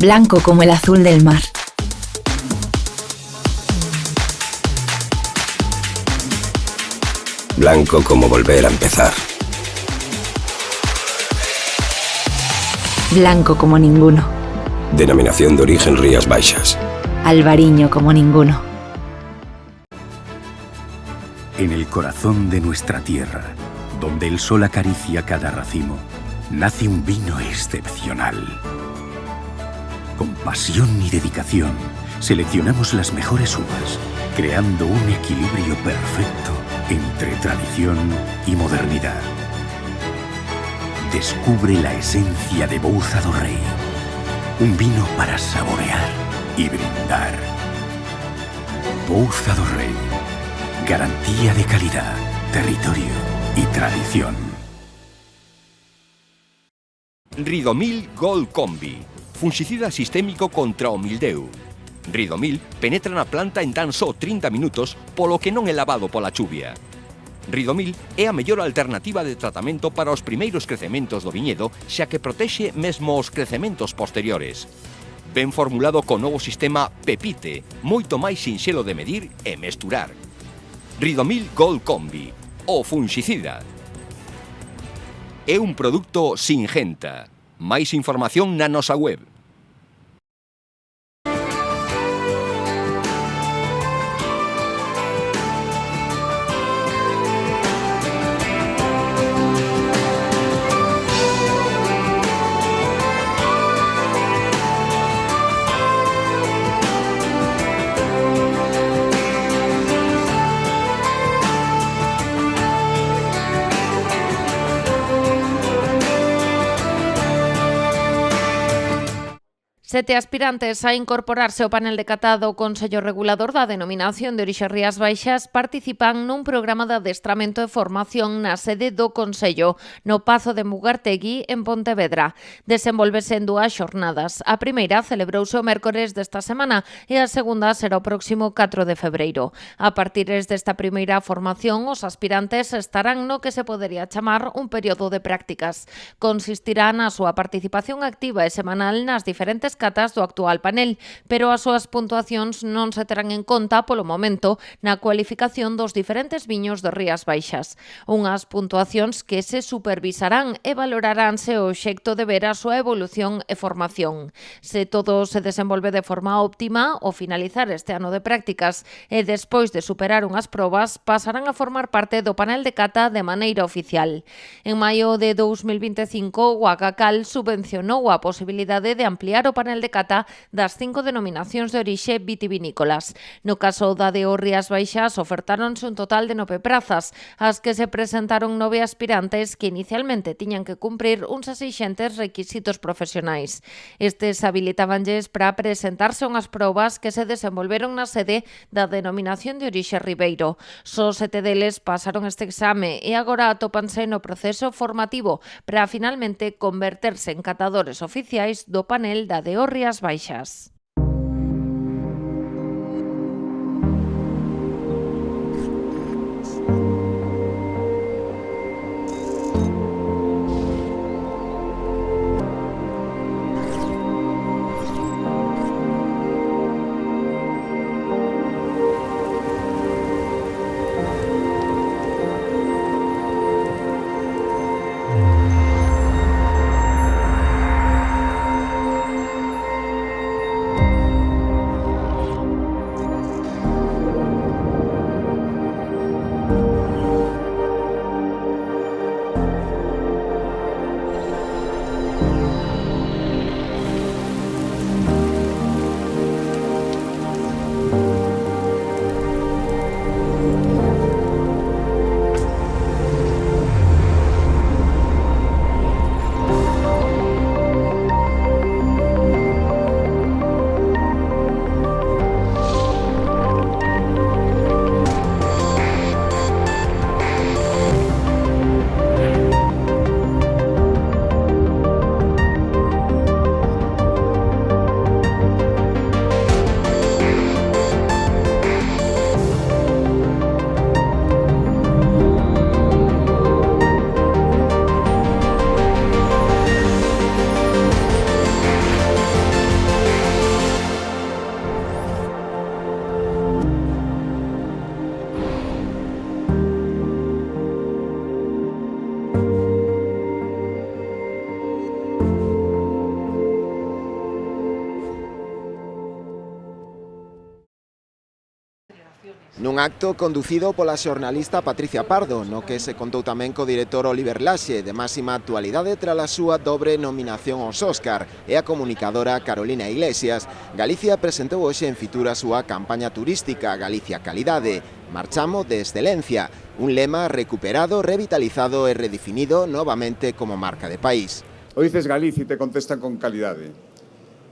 blanco como el azul del mar. Blanco como volver a empezar. Blanco como ninguno. Denominación de origen Rías Baixas. Albariño como ninguno. En el corazón de nuestra tierra, donde el sol acaricia cada racimo, nace un vino excepcional. Con pasión y dedicación, seleccionamos las mejores uvas, creando un equilibrio perfecto entre tradición y modernidad. Descubre la esencia de Bouza do Rei. Un vino para saborear y brindar. Bouza do Rei. Garantía de calidad, territorio y tradición. Ridomil Gold Combi. Fungicida sistémico contra o mildeu. Ridomil penetra na planta en tan só 30 minutos, polo que non é lavado pola chuvia. Ridomil é a mellor alternativa de tratamento para os primeiros crecementos do viñedo, xa que protexe mesmo os crecementos posteriores. Ben formulado co novo sistema Pepite, moito máis sinxelo de medir e mesturar. Ridomil Gold Combi, o fungicida. É un produto Singenta. Máis información na nosa web. Sete aspirantes a incorporarse ao panel de cata do Consello Regulador da Denominación de Orixe Rías Baixas participan nun programa de adestramento e formación na sede do Consello, no Pazo de Mugartegui, en Pontevedra. Desenvolvese en 2 xornadas. A primeira celebrouse o mércores desta semana e a segunda será o próximo 4 de febreiro. A partir desta primeira formación, os aspirantes estarán no que se podería chamar un período de prácticas. Consistirá na súa participación activa e semanal nas diferentes catas do actual panel, pero as súas puntuacións non se terán en conta polo momento na cualificación dos diferentes viños de Rías Baixas. Unhas puntuacións que se supervisarán e valoraránse o xecto de ver a súa evolución e formación. Se todo se desenvolve de forma óptima, ao finalizar este ano de prácticas e despois de superar unhas probas, pasarán a formar parte do panel de cata de maneira oficial. En maio de 2025, o Agacal subvencionou a posibilidade de ampliar o panel de cata das 5 denominacións de orixe vitivinícolas. No caso da de Rías Baixas, ofertáronse un total de 9 prazas, as que se presentaron 9 aspirantes que inicialmente tiñan que cumprir uns exixentes requisitos profesionais. Estes habilitabanlles para presentarse unhas probas que se desenvolveron na sede da denominación de orixe Ribeiro. Só 7 deles pasaron este exame e agora atópanse no proceso formativo para finalmente converterse en catadores oficiais do panel da de Rías Baixas. nun acto conducido pola xornalista Patricia Pardo, no que se contou tamén co director Oliver Laxe, de máxima actualidade tras a súa dobre nominación aos Óscar, e a comunicadora Carolina Iglesias. Galicia presentou hoxe en Fitur a súa campaña turística Galicia Calidade, Marchamo de Excelencia, un lema recuperado, revitalizado e redefinido novamente como marca de país. O dices Galicia y te contestan con calidade.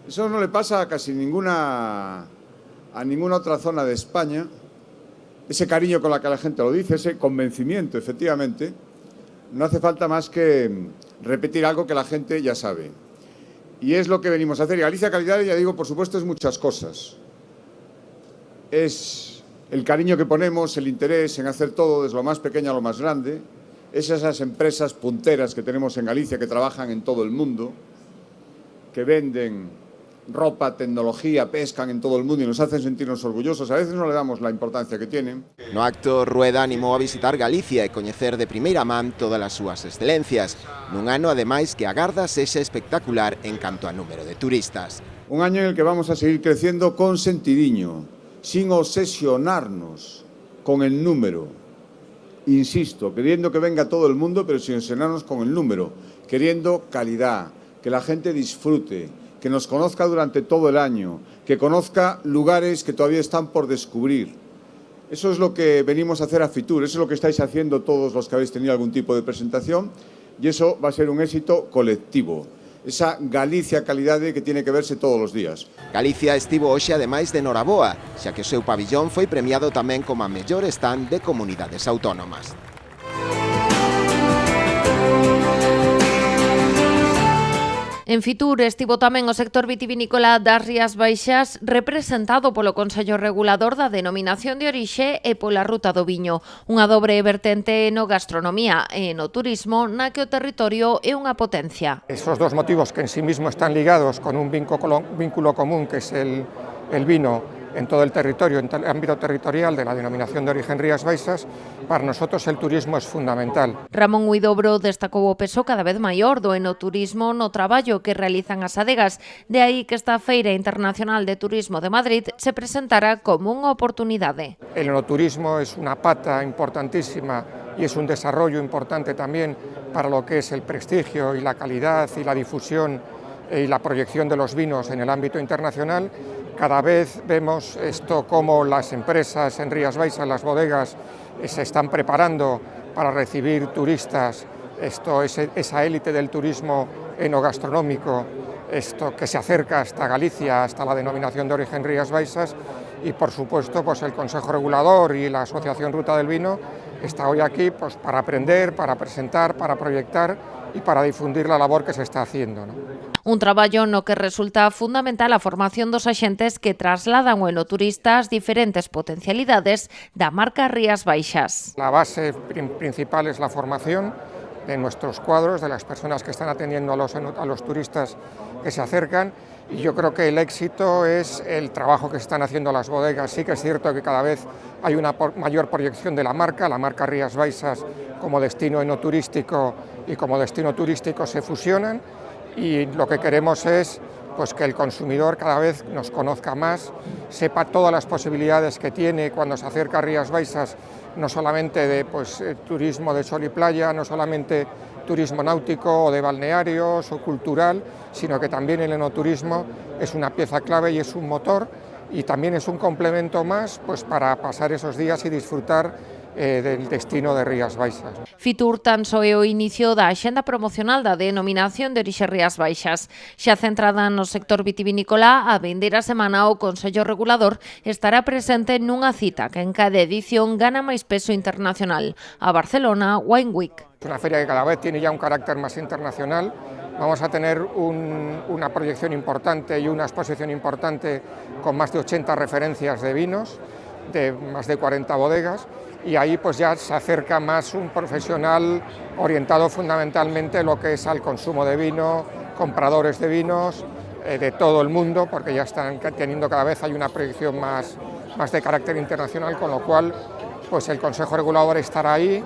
Eso no le pasa a casi ninguna otra zona de España. Ese cariño con la que la gente lo dice, ese convencimiento, efectivamente, no hace falta más que repetir algo que la gente ya sabe. Y es lo que venimos a hacer. Y Galicia Calidad, ya digo, por supuesto, es muchas cosas. Es el cariño que ponemos, el interés en hacer todo desde lo más pequeño a lo más grande. Es esas empresas punteras que tenemos en Galicia que trabajan en todo el mundo, que venden ropa, tecnología, pescan en todo el mundo y nos hacen sentirnos orgullosos. A veces no le damos la importancia que tienen. No acto, Rueda animou a visitar Galicia e coñecer de primeira man todas as súas excelencias, nun ano, ademais, que agarda sexa espectacular en canto a número de turistas. Un año en el que vamos a seguir creciendo con sentidiño, sin obsesionarnos con el número. Insisto, queriendo que venga todo el mundo, pero sin obsesionarnos con el número, queriendo calidad, que la gente disfrute, que nos conozca durante todo el año, que conozca lugares que todavía están por descubrir. Eso es lo que venimos a hacer a Fitur, eso es lo que estáis haciendo todos los que habéis tenido algún tipo de presentación, y eso va a ser un éxito colectivo. Esa Galicia Calidade que tiene que verse todos los días. Galicia estivo hoxe ademais de noraboa, xa que o seu pabillón foi premiado tamén como a mellor stand de comunidades autónomas. En Fitur estivo tamén o sector vitivinícola das Rías Baixas representado polo Consello Regulador da Denominación de Orixe e pola Ruta do Viño, unha dobre vertente no gastronomía e no turismo na que o territorio é unha potencia. Esos dos motivos que en sí mismo están ligados con un vínculo común que es el vino en todo el territorio, en el ámbito territorial de la Denominación de Origen Rías Baixas, para nosotros el turismo es fundamental. Ramón Huidobro destacou o peso cada vez maior do enoturismo no traballo que realizan as adegas, de aí que esta Feira Internacional de Turismo de Madrid se presentara como unha oportunidade. El enoturismo es una pata importantísima y es un desarrollo importante también para lo que es el prestigio y la calidad y la difusión y la proyección de los vinos en el ámbito internacional. Cada vez vemos esto como las empresas en Rías Baixas, las bodegas, se están preparando para recibir turistas, esa élite del turismo enogastronómico, esto que se acerca hasta Galicia, hasta la Denominación de Origen Rías Baixas, y por supuesto pues el Consejo Regulador y la Asociación Ruta del Vino está hoy aquí pues para aprender, para presentar, para proyectar y para difundir la labor que se está haciendo, ¿no? Un traballo no que resulta fundamental a formación dos axentes que trasladan ao enoturista as diferentes potencialidades da marca Rías Baixas. La base principal es la formación de nuestros cuadros, de las personas que están atendiendo a los turistas que se acercan, y yo creo que el éxito es el trabajo que se están haciendo las bodegas. Sí que es cierto que cada vez hay una mayor proyección de la marca Rías Baixas como destino enoturístico y como destino turístico se fusionan, y lo que queremos es pues que el consumidor cada vez nos conozca más, sepa todas las posibilidades que tiene cuando se acerca a Rías Baixas, no solamente de turismo de sol y playa, no solamente turismo náutico o de balnearios o cultural, sino que también el enoturismo es una pieza clave y es un motor, y también es un complemento más pues para pasar esos días y disfrutar del destino de Rías Baixas. Fitur tan só é o inicio da axenda promocional da Denominación de Orixe Rías Baixas. Xa centrada no sector vitivinícola, a vindeira semana o Consello Regulador estará presente nunha cita que en cada edición gana máis peso internacional, a Barcelona Wine Week. Es una feria que cada vez tiene ya un carácter más internacional. Vamos a tener una proyección importante y una exposición importante con más de 80 referencias de vinos, de más de 40 bodegas, y ahí pues ya se acerca más un profesional orientado fundamentalmente a lo que es al consumo de vino, compradores de vinos de todo el mundo, porque ya están teniendo cada vez, hay una proyección más de carácter internacional, con lo cual pues el Consejo Regulador estará ahí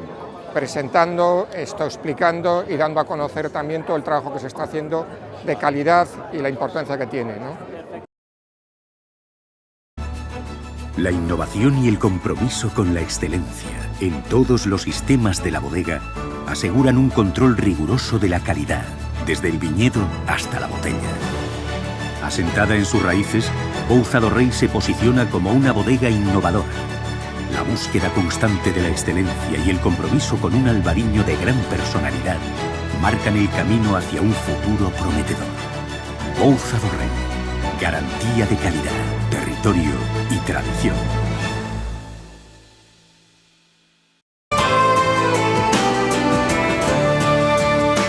presentando, explicando y dando a conocer también todo el trabajo que se está haciendo de calidad y la importancia que tiene, ¿no? La innovación y el compromiso con la excelencia en todos los sistemas de la bodega aseguran un control riguroso de la calidad, desde el viñedo hasta la botella. Asentada en sus raíces, Pouza do Rei se posiciona como una bodega innovadora. La búsqueda constante de la excelencia y el compromiso con un albariño de gran personalidad marcan el camino hacia un futuro prometedor. Pouza do Rei, garantía de calidad, territorio y tradición.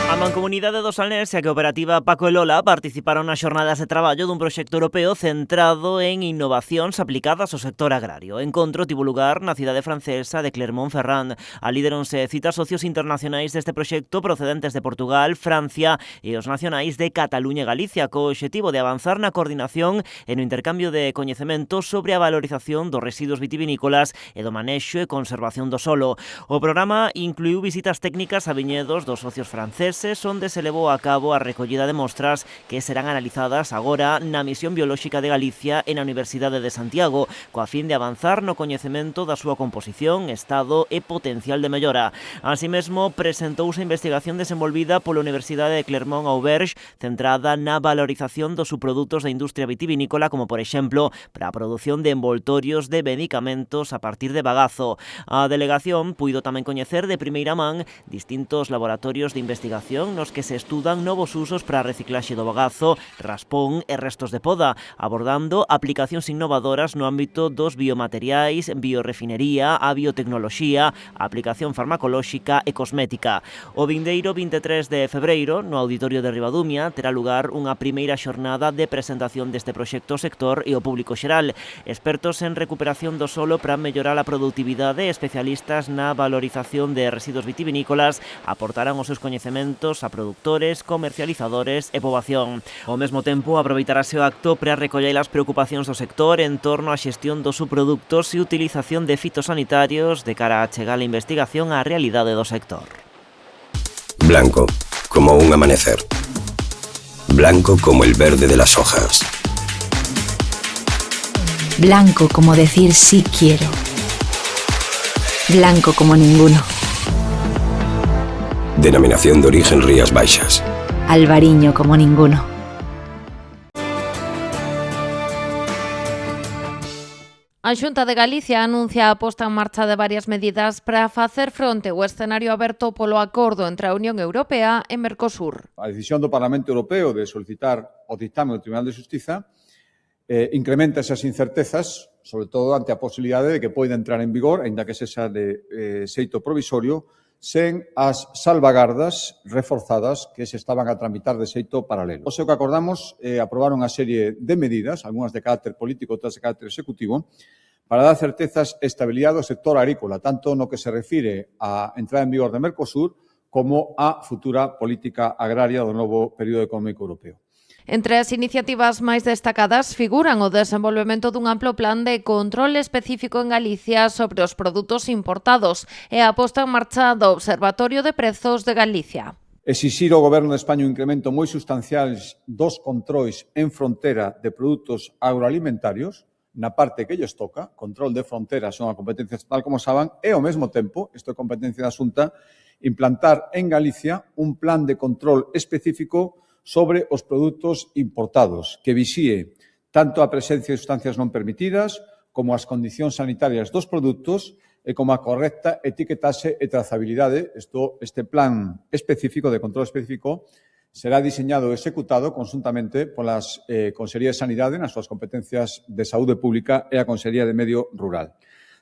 A Mancomunidade do Salnés e a cooperativa Paco e Lola participaron nas xornadas de traballo dun proxecto europeo centrado en innovacións aplicadas ao sector agrario. O encontro tivo lugar na cidade francesa de Clermont-Ferrand. Alíderonse citas socios internacionais deste proxecto procedentes de Portugal, Francia e os nacionais de Cataluña e Galicia, co obxectivo de avanzar na coordinación e no intercambio de coñecementos sobre a valorización dos residuos vitivinícolas e do manexo e conservación do solo. O programa incluiu visitas técnicas a viñedos dos socios franceses, onde se levou a cabo a recollida de mostras que serán analizadas agora na Misión Biolóxica de Galicia e na Universidade de Santiago, coa fin de avanzar no coñecemento da súa composición, estado e potencial de mellora. Así mesmo, presentouse a investigación desenvolvida pola Universidade de Clermont-Auvergne, centrada na valorización dos subprodutos da industria vitivinícola, como por exemplo, para a produción de envoltorios de medicamentos a partir de bagazo. A delegación puido tamén coñecer de primeira man distintos laboratorios de investigación nos que se estudan novos usos para a reciclaxe do bagazo, raspón e restos de poda, abordando aplicacións innovadoras no ámbito dos biomateriais, biorefinería, a biotecnoloxía, a aplicación farmacolóxica e cosmética. O vindeiro 23 de febreiro, no Auditorio de Ribadumia, terá lugar unha primeira xornada de presentación deste proxecto ao sector e ao público xeral. Expertos en recuperación do solo para mellorar a produtividade e especialistas na valorización de residuos vitivinícolas aportarán os seus coñecementos a produtores, comercializadores e poboación. Ao mesmo tempo, aproveitarase o acto para recoller as preocupacións do sector en torno á xestión dos subproductos e utilización de fitosanitarios de cara a chegar a investigación á realidade do sector. Blanco, como un amanecer. Blanco como el verde de las hojas. Blanco como decir sí quiero. Blanco como ninguno. Denominación de origen Rías Baixas. Albariño como ninguno. A Xunta de Galicia anuncia a posta en marcha de varias medidas para facer fronte ao escenario aberto polo acordo entre a Unión Europea e Mercosur. A decisión do Parlamento Europeo de solicitar o dictame do Tribunal de Xustiza incrementa esas incertezas, sobre todo ante a posibilidade de que poida entrar en vigor, aínda que sexa de xeito provisorio, sen as salvagardas reforzadas que se estaban a tramitar de xeito paralelo. O que acordamos é aprobar unha serie de medidas, algunhas de carácter político, outras de carácter executivo, para dar certezas e estabilidade ao sector agrícola, tanto no que se refire á entrada en vigor de Mercosur como á futura política agraria do novo período económico europeo. Entre as iniciativas máis destacadas figuran o desenvolvemento dun amplo plan de control específico en Galicia sobre os produtos importados e a posta en marcha do Observatorio de Prezos de Galicia. Exixir ao Goberno de España un incremento moi sustanciais dos controis en frontera de produtos agroalimentarios, na parte que lles toca, control de frontera son a competencia estatal, como saben, e ao mesmo tempo, isto é competencia da Xunta, implantar en Galicia un plan de control específico sobre os produtos importados, que vixíe tanto a presencia de sustancias non permitidas como as condicións sanitarias dos produtos e como a correcta etiquetaxe e trazabilidade. Este plan específico, de control específico, será diseñado e executado conjuntamente polas Consellerías de Sanidade nas súas competencias de saúde pública e a Consellería de Medio Rural.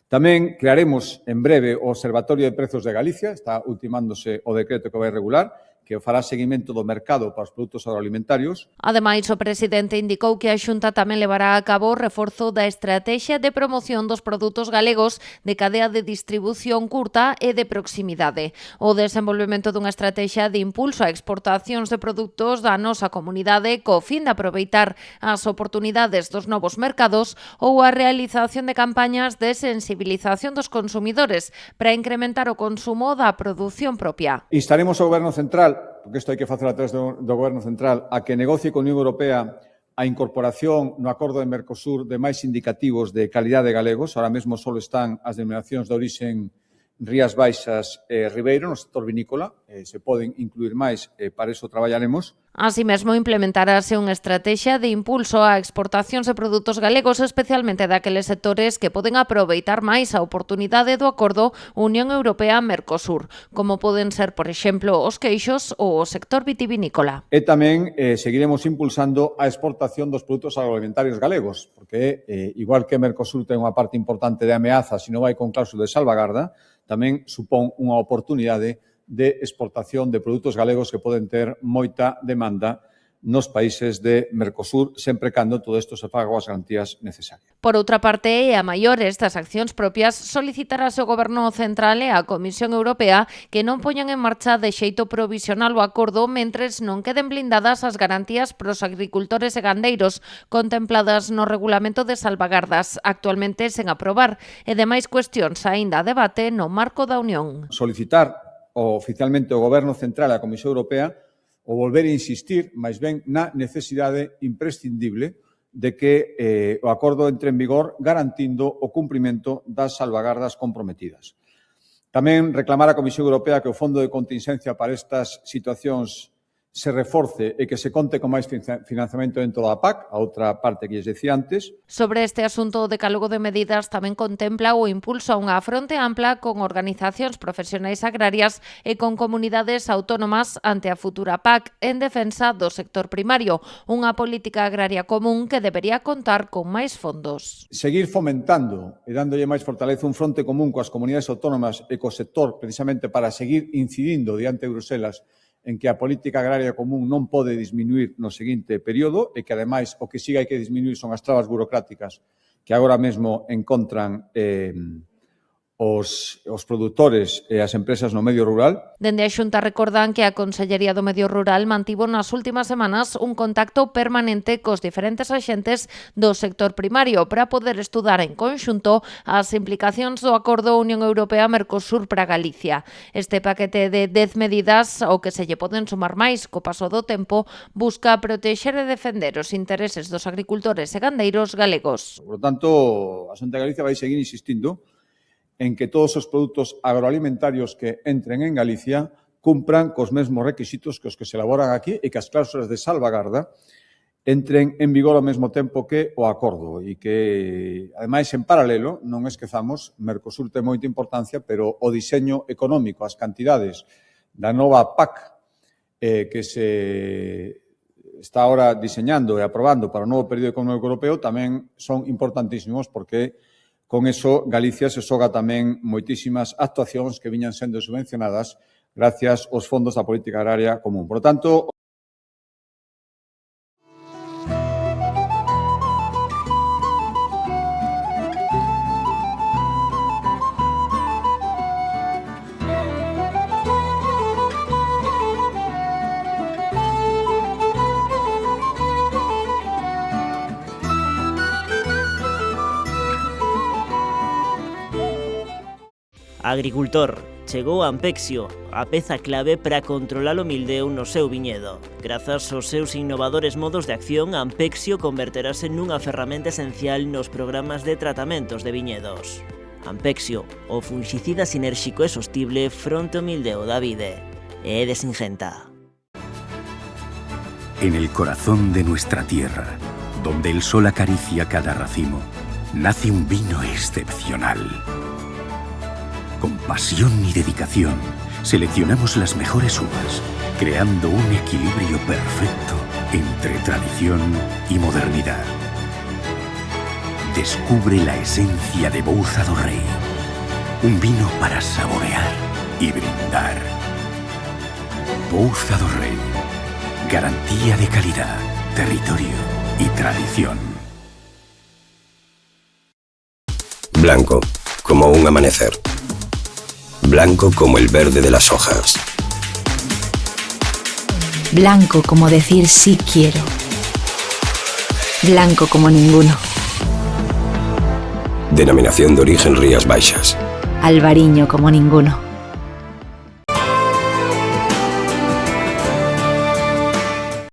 Tamén crearemos en breve o Observatorio de Prezos de Galicia, está ultimándose o decreto que vai regular, que fará seguimento do mercado para os produtos agroalimentarios. Ademais, o presidente indicou que a Xunta tamén levará a cabo o reforzo da estrategia de promoción dos produtos galegos de cadea de distribución curta e de proximidade. O desenvolvemento dunha estrategia de impulso a exportacións de produtos da nosa comunidade co fin de aproveitar as oportunidades dos novos mercados ou a realización de campañas de sensibilización dos consumidores para incrementar o consumo da produción propia. Instaremos ao Goberno Central, porque isto hai que facer a través do Goberno Central, a que negocie con a Unión Europea a incorporación no acordo de Mercosur de máis indicativos de calidade galegos. Ahora mesmo só están as denominacións de orixen Rías Baixas e Ribeiro no sector vinícola. Se poden incluir máis, para iso traballaremos. Así mesmo, implementarase unha estrategia de impulso a exportacións de produtos galegos, especialmente daqueles sectores que poden aproveitar máis a oportunidade do acordo Unión Europea-Mercosur, como poden ser, por exemplo, os queixos ou o sector vitivinícola. E tamén seguiremos impulsando a exportación dos produtos agroalimentarios galegos, porque igual que Mercosur ten unha parte importante de ameaza se non vai con cláusula de salvagarda, tamén supón unha oportunidade de exportación de produtos galegos que poden ter moita demanda nos países de Mercosur, sempre cando todo isto se faga coas garantías necesarias. Por outra parte, e a maiores das accións propias, solicitarase ao Goberno Central e á Comisión Europea que non poñan en marcha de xeito provisional o acordo mentres non queden blindadas as garantías pros agricultores e gandeiros contempladas no Regulamento de Salvagardas, actualmente sen aprobar, e demais cuestións aínda a debate no marco da Unión. Solicitar oficialmente o Goberno Central e a Comisión Europea o volver a insistir, máis ben, na necesidade imprescindible de que o acordo entre en vigor garantindo o cumprimento das salvagardas comprometidas. Tamén reclamar á Comisión Europea que o Fondo de Contingencia para estas situacións se reforce e que se conte con máis financiamento dentro da PAC, a outra parte que lles decía antes. Sobre este asunto, o decálogo de medidas tamén contempla o impulso a unha fronte ampla con organizacións profesionais agrarias e con comunidades autónomas ante a futura PAC en defensa do sector primario, unha política agraria común que debería contar con máis fondos. Seguir fomentando e dándolle máis fortaleza un fronte común coas comunidades autónomas e co sector precisamente para seguir incidindo diante de Bruselas en que a política agraria común non pode disminuir no seguinte período e que, ademais, o que siga hai que disminuir son as trabas burocráticas que agora mesmo encontran os produtores e as empresas no medio rural. Dende a Xunta recordan que a Consellería do Medio Rural mantivo nas últimas semanas un contacto permanente cos diferentes axentes do sector primario para poder estudar en conxunto as implicacións do Acordo Unión Europea-Mercosur para Galicia. Este paquete de 10 medidas, ao que se lle poden sumar máis co paso do tempo, busca protexer e defender os intereses dos agricultores e gandeiros galegos. Por lo tanto, a Xunta de Galicia vai seguir insistindo en que todos os produtos agroalimentarios que entren en Galicia cumpran cos mesmos requisitos que os que se elaboran aquí e que as cláusulas de salvagarda entren en vigor ao mesmo tempo que o acordo e que, ademais, en paralelo, non esquezamos, Mercosur ten moita importancia, pero o diseño económico, as cantidades da nova PAC que se está ahora diseñando e aprobando para o novo período económico europeo tamén son importantísimos porque con eso, Galicia se xoga tamén moitísimas actuacións que viñan sendo subvencionadas gracias aos fondos da política agraria común. Por tanto, Agricultor, chegou Ampexio, a peza clave para controlar o mildeu no seu viñedo. Grazas aos seus innovadores modos de acción, Ampexio converterase nunha ferramenta esencial nos programas de tratamentos de viñedos. Ampexio, o fungicida sinérxico e sostible fronte ao mildeu da vide. É de Singenta. En el corazón de nuestra tierra, donde el sol acaricia cada racimo, nace un vino excepcional. Con pasión y dedicación, seleccionamos las mejores uvas, creando un equilibrio perfecto entre tradición y modernidad. Descubre la esencia de Bouza do Rei, un vino para saborear y brindar. Bouza do Rei, garantía de calidad, territorio y tradición. Blanco, como un amanecer. Blanco como el verde de las hojas. Blanco como decir sí quiero. Blanco como ninguno. Denominación de origen Rías Baixas. Albariño como ninguno.